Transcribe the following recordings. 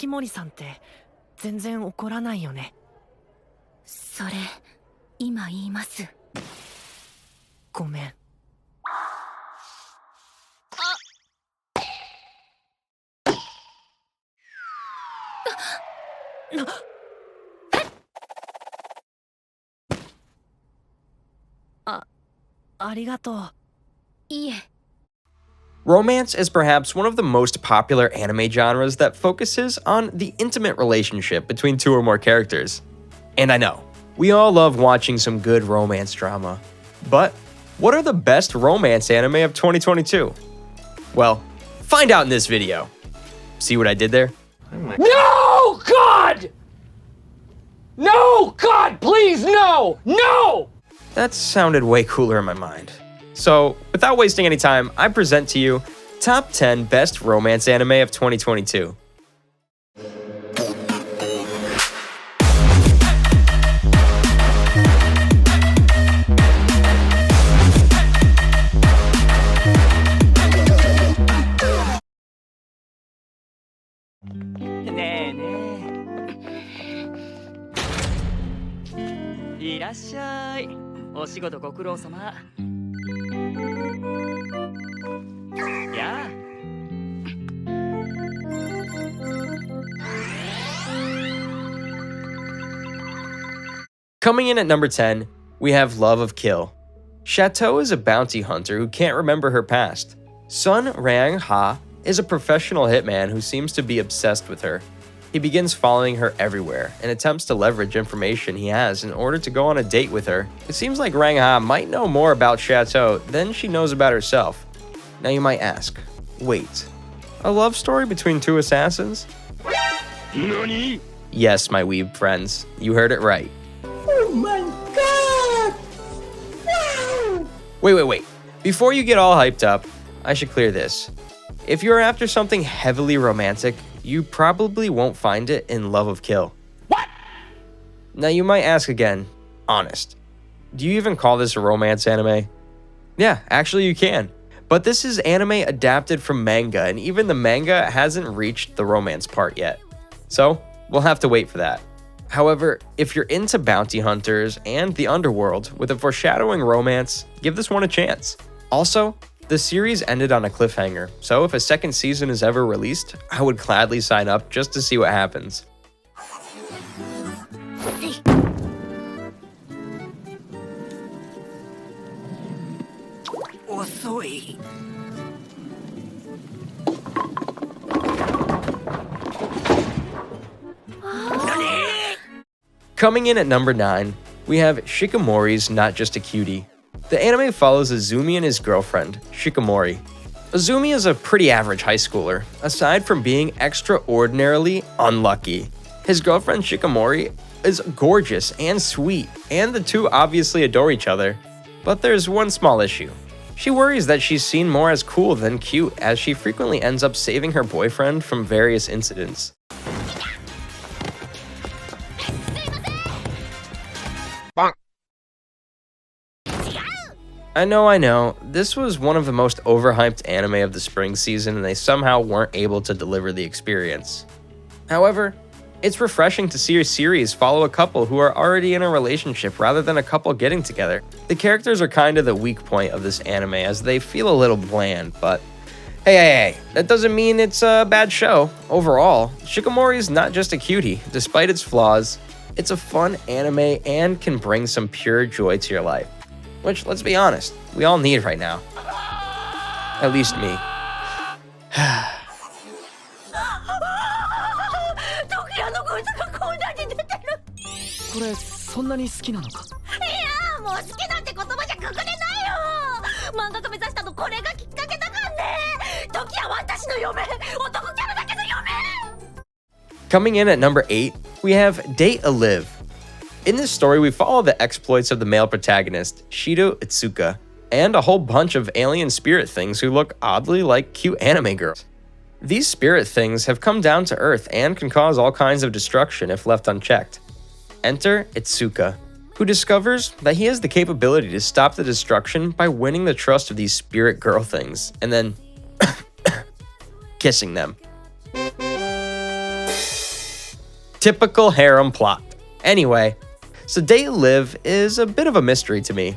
雪森さんって全然怒らないよね。それ今言います。ごめん。ありがとう。いえ。 Romance is perhaps one of the most popular anime genres that focuses on the intimate relationship between two or more characters. And I know, we all love watching some good romance drama. But what are the best romance anime of 2022? Well, find out in this video. See what I did there? No, God! No, God, please, no! No! That sounded way cooler in my mind. So, without wasting any time, I present to you Top 10 Best Romance Anime of 2022. Coming in at number 10, we have Love of Kill. Chateau is a bounty hunter who can't remember her past. Sun Rang-ha is a professional hitman who seems to be obsessed with her. He begins following her everywhere and attempts to leverage information he has in order to go on a date with her. It seems like Rang-ha might know more about Chateau than she knows about herself. Now you might ask, wait, a love story between two assassins? Nani? Yes, my weeb friends, you heard it right. Oh my God! No! Wait. Before you get all hyped up, I should clear this. If you're after something heavily romantic, you probably won't find it in Love of Kill. What? Now you might ask again, honest, do you even call this a romance anime? Yeah, actually you can. But this is anime adapted from manga, and even the manga hasn't reached the romance part yet. So, we'll have to wait for that. However, if you're into bounty hunters and the underworld with a foreshadowing romance, give this one a chance. Also, the series ended on a cliffhanger, so if a second season is ever released, I would gladly sign up just to see what happens. Coming in at number 9, we have Shikamaris Not Just a Cutie. The anime follows Azumi and his girlfriend, Shikamori. Azumi is a pretty average high schooler, aside from being extraordinarily unlucky. His girlfriend Shikamori is gorgeous and sweet, and the two obviously adore each other. But there's one small issue. She worries that she's seen more as cool than cute, as she frequently ends up saving her boyfriend from various incidents. I know, this was one of the most overhyped anime of the spring season and they somehow weren't able to deliver the experience. However, it's refreshing to see a series follow a couple who are already in a relationship rather than a couple getting together. The characters are kind of the weak point of this anime as they feel a little bland, but hey, that doesn't mean it's a bad show. Overall, Shikamori is not just a cutie, despite its flaws. It's a fun anime and can bring some pure joy to your life. Which, let's be honest, we all need right now. At least me. Coming in at number 8, we have Date a Live. In this story, we follow the exploits of the male protagonist, Shido Itsuka, and a whole bunch of alien spirit things who look oddly like cute anime girls. These spirit things have come down to Earth and can cause all kinds of destruction if left unchecked. Enter Itsuka, who discovers that he has the capability to stop the destruction by winning the trust of these spirit girl things, and then kissing them. Typical harem plot. Anyway, so Date Live is a bit of a mystery to me.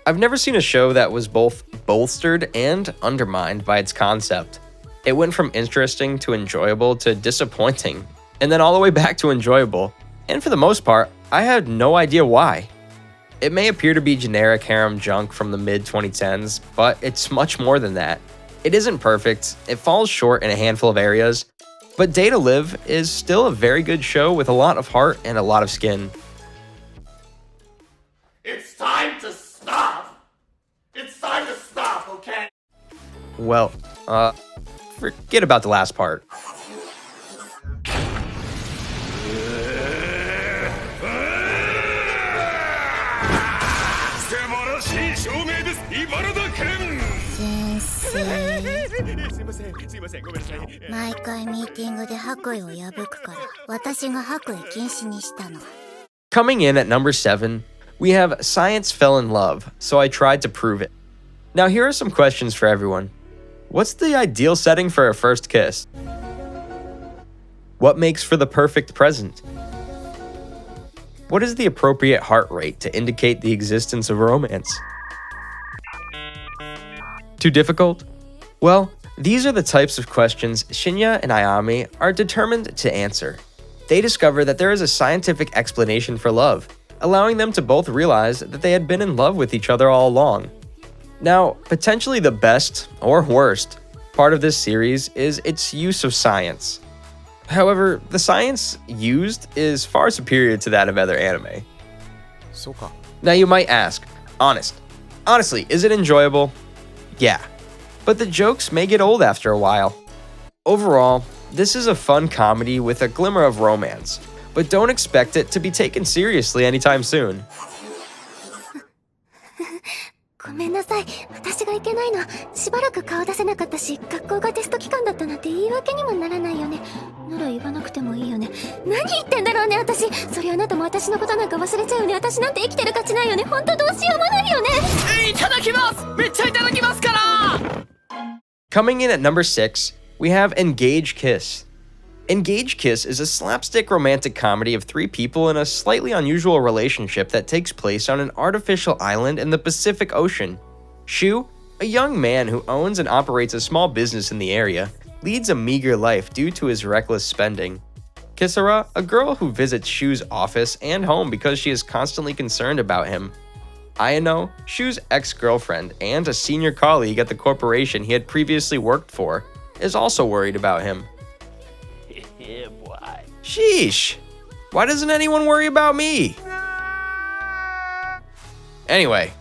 I've never seen a show that was both bolstered and undermined by its concept. It went from interesting to enjoyable to disappointing, and then all the way back to enjoyable. And for the most part, I had no idea why. It may appear to be generic harem junk from the mid-2010s, but it's much more than that. It isn't perfect, it falls short in a handful of areas, but Date Live is still a very good show with a lot of heart and a lot of skin. It's time to stop! It's time to stop, okay? Well, forget about the last part. Coming in at number 7, we have Science Fell in Love, so I tried to prove it. Now here are some questions for everyone. What's the ideal setting for a first kiss? What makes for the perfect present? What is the appropriate heart rate to indicate the existence of romance? Too difficult? Well, these are the types of questions Shinya and Ayame are determined to answer. They discover that there is a scientific explanation for love, allowing them to both realize that they had been in love with each other all along. Now, potentially the best, or worst, part of this series is its use of science. However, the science used is far superior to that of other anime. Now you might ask, honestly, is it enjoyable? Yeah, but the jokes may get old after a while. Overall, this is a fun comedy with a glimmer of romance, but don't expect it to be taken seriously anytime soon. ごめんなさい、私がいけないの。しばらく顔出せなかったし、学校がテスト期間だったなんて言い訳にもならないよね。なら言わなくてもいいよね。何言ってんだろうね、私。そりゃあなたも私のことなんか忘れちゃうよね。私なんて生きてる価値ないよね。ほんとどうしようもないよね。いただきます。めっちゃいただきますから。 Coming in at number 6, we have Engage Kiss. Engage Kiss is a slapstick romantic comedy of 3 people in a slightly unusual relationship that takes place on an artificial island in the Pacific Ocean. Shu, a young man who owns and operates a small business in the area, leads a meager life due to his reckless spending. Kisara, a girl who visits Shu's office and home because she is constantly concerned about him. Ayano, Shu's ex-girlfriend and a senior colleague at the corporation he had previously worked for, is also worried about him. Yeah, boy. Sheesh. Why doesn't anyone worry about me? Anyway,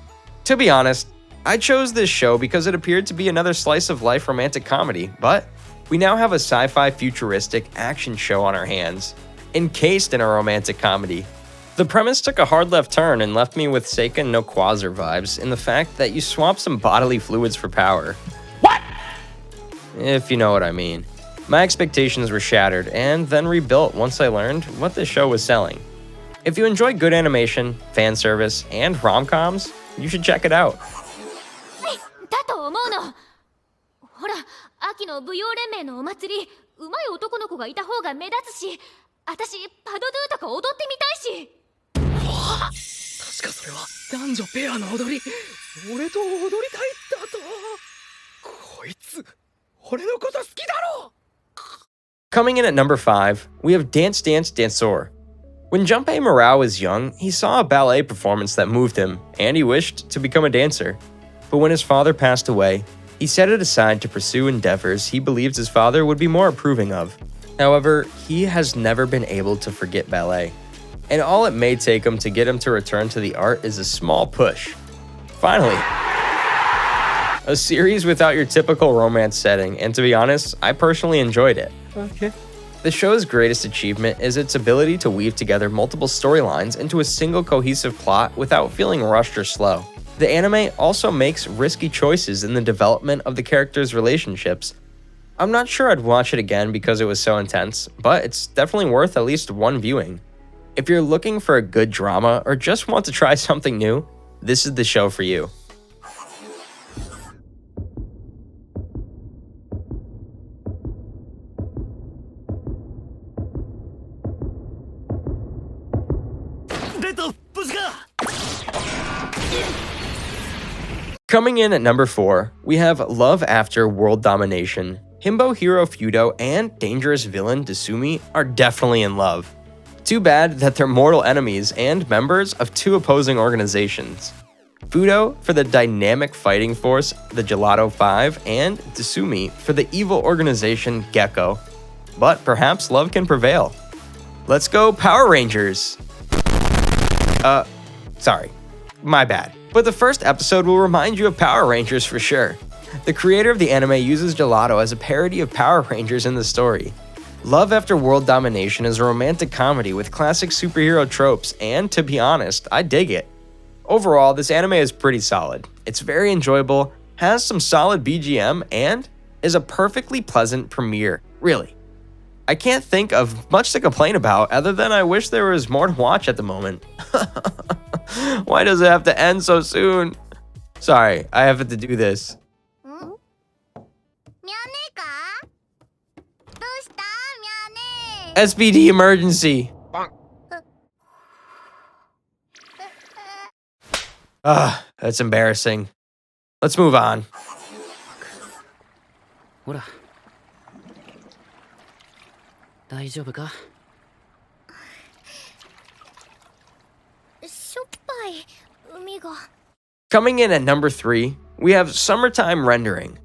to be honest, I chose this show because it appeared to be another slice of life romantic comedy, but we now have a sci-fi futuristic action show on our hands, encased in a romantic comedy. The premise took a hard left turn and left me with Seiken no Quasar vibes in the fact that you swap some bodily fluids for power. What? If you know what I mean. My expectations were shattered and then rebuilt once I learned what this show was selling. If you enjoy good animation, fan service, and rom-coms, you should check it out. だと思うの。ほら、秋の舞踊連盟のお祭り、上手い男の子がいた方が目立つし、私パドドゥとか踊ってみたいし。確かそれは男女ペアの踊り。俺と踊りたいだと。こいつ、俺のこと好きだろ。 Coming in at number 5, we have Dance Dance Danseur. When Junpei Morao was young, he saw a ballet performance that moved him, and he wished to become a dancer. But when his father passed away, he set it aside to pursue endeavors he believed his father would be more approving of. However, he has never been able to forget ballet, and all it may take him to get him to return to the art is a small push. Finally, a series without your typical romance setting, and to be honest, I personally enjoyed it. Okay. The show's greatest achievement is its ability to weave together multiple storylines into a single cohesive plot without feeling rushed or slow. The anime also makes risky choices in the development of the characters' relationships. I'm not sure I'd watch it again because it was so intense, but it's definitely worth at least one viewing. If you're looking for a good drama or just want to try something new, this is the show for you. Coming in at number 4, we have Love After World Domination. Himbo hero Fudo and dangerous villain Desumi are definitely in love. Too bad that they're mortal enemies and members of 2 opposing organizations. Fudo for the dynamic fighting force, the Gelato 5, and Desumi for the evil organization Gecko. But perhaps love can prevail. Let's go Power Rangers! Sorry. My bad. But the first episode will remind you of Power Rangers for sure. The creator of the anime uses Gelato as a parody of Power Rangers in the story. Love After World Domination is a romantic comedy with classic superhero tropes, and to be honest, I dig it. Overall, this anime is pretty solid. It's very enjoyable, has some solid BGM, and is a perfectly pleasant premiere, really. I can't think of much to complain about other than I wish there was more to watch at the moment. Why does it have to end so soon? Sorry, I have to do this. SPD emergency. That's embarrassing. Let's move on. ほら大丈夫かしょっぱい海が Coming in at number 3, we have Summertime Rendering.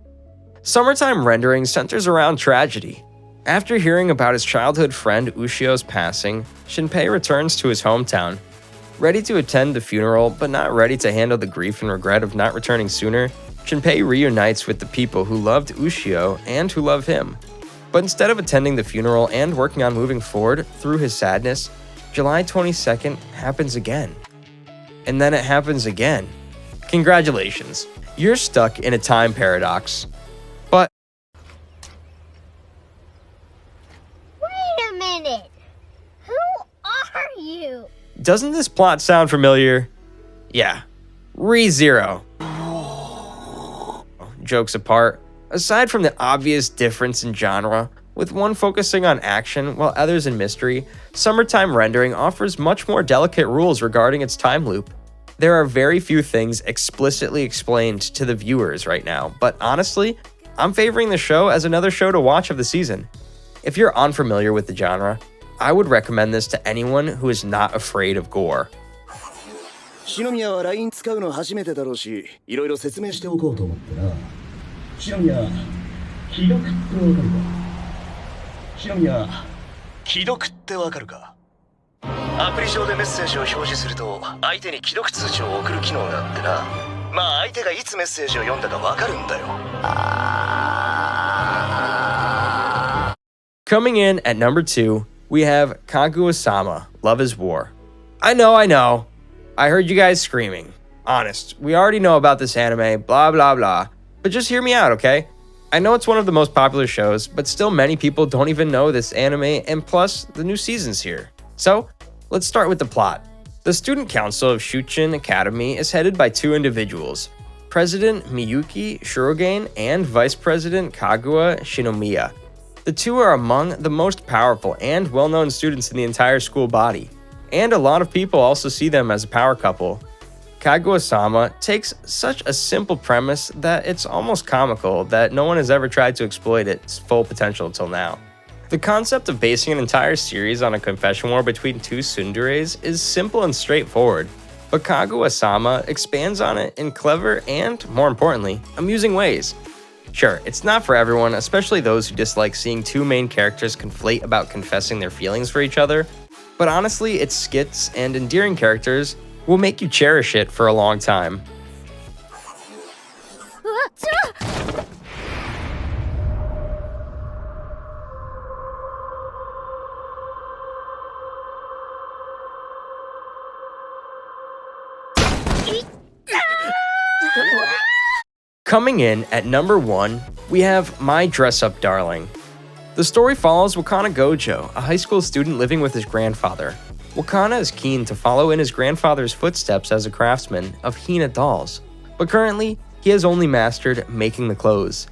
Summertime Rendering centers around tragedy. After hearing about his childhood friend Ushio's passing, Shinpei returns to his hometown. Ready to attend the funeral, but not ready to handle the grief and regret of not returning sooner, Shinpei reunites with the people who loved Ushio and who love him. But instead of attending the funeral and working on moving forward through his sadness, July 22nd happens again. And then it happens again. Congratulations, you're stuck in a time paradox. But Wait a minute! Who are you? doesn't this plot sound familiar? Yeah, ReZero. Jokes apart, aside from the obvious difference in genre, with one focusing on action while others in mystery, Summertime Rendering offers much more delicate rules regarding its time loop. There are very few things explicitly explained to the viewers right now, but honestly, I'm favoring the show as another show to watch of the season. If you're unfamiliar with the genre, I would recommend this to anyone who is not afraid of gore. 篠宮は LINE 使うの初めてだろうし、いろいろ説明しておこうと思ってな。篠宮、既読ってわかるか？篠宮、既読ってわかるか？アプリ上でメッセージを表示すると、相手に既読通知を送る機能があってな。まあ相手がいつメッセージを読んだかわかるんだよ。Coming in at number 2, we have Kaguyasama, Love is War. I know. I heard you guys screaming. Honest, we already know about this anime, blah blah blah. But just hear me out, okay? I know it's one of the most popular shows, but still many people don't even know this anime, and plus, the new season's here. So, let's start with the plot. The student council of Shippuden Academy is headed by 2 individuals, President Miyuki Shirogane and Vice President Kaguya Shinomiya. The 2 are among the most powerful and well-known students in the entire school body, and a lot of people also see them as a power couple. Kaguyasama takes such a simple premise that it's almost comical that no one has ever tried to exploit its full potential until now. The concept of basing an entire series on a confession war between 2 tsunderes is simple and straightforward, but Kaguyasama expands on it in clever and, more importantly, amusing ways. Sure, it's not for everyone, especially those who dislike seeing 2 main characters conflate about confessing their feelings for each other, but honestly, its skits and endearing characters will make you cherish it for a long time. Coming in at number 1, we have My Dress Up Darling. The story follows Wakana Gojo, a high school student living with his grandfather. Wakana is keen to follow in his grandfather's footsteps as a craftsman of Hina dolls, but currently, he has only mastered making the clothes.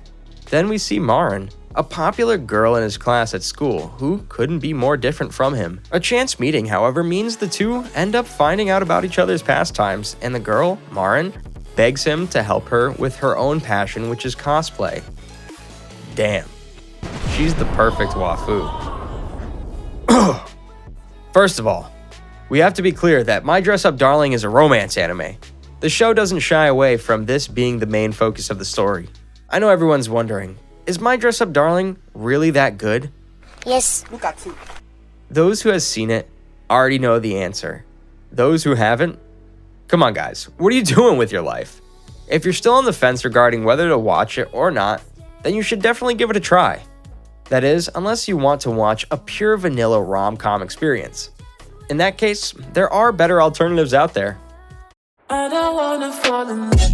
Then we see Marin, a popular girl in his class at school who couldn't be more different from him. A chance meeting, however, means the two end up finding out about each other's pastimes, and the girl, Marin, begs him to help her with her own passion, which is cosplay. Damn, she's the perfect waifu. First of all, we have to be clear that My Dress Up Darling is a romance anime. The show doesn't shy away from this being the main focus of the story. I know everyone's wondering, is My Dress Up Darling really that good? Yes. Those who have seen it already know the answer. Those who haven't, come on guys, what are you doing with your life? If you're still on the fence regarding whether to watch it or not, then you should definitely give it a try. That is, unless you want to watch a pure vanilla rom-com experience. In that case, there are better alternatives out there. I don't wanna fall in love.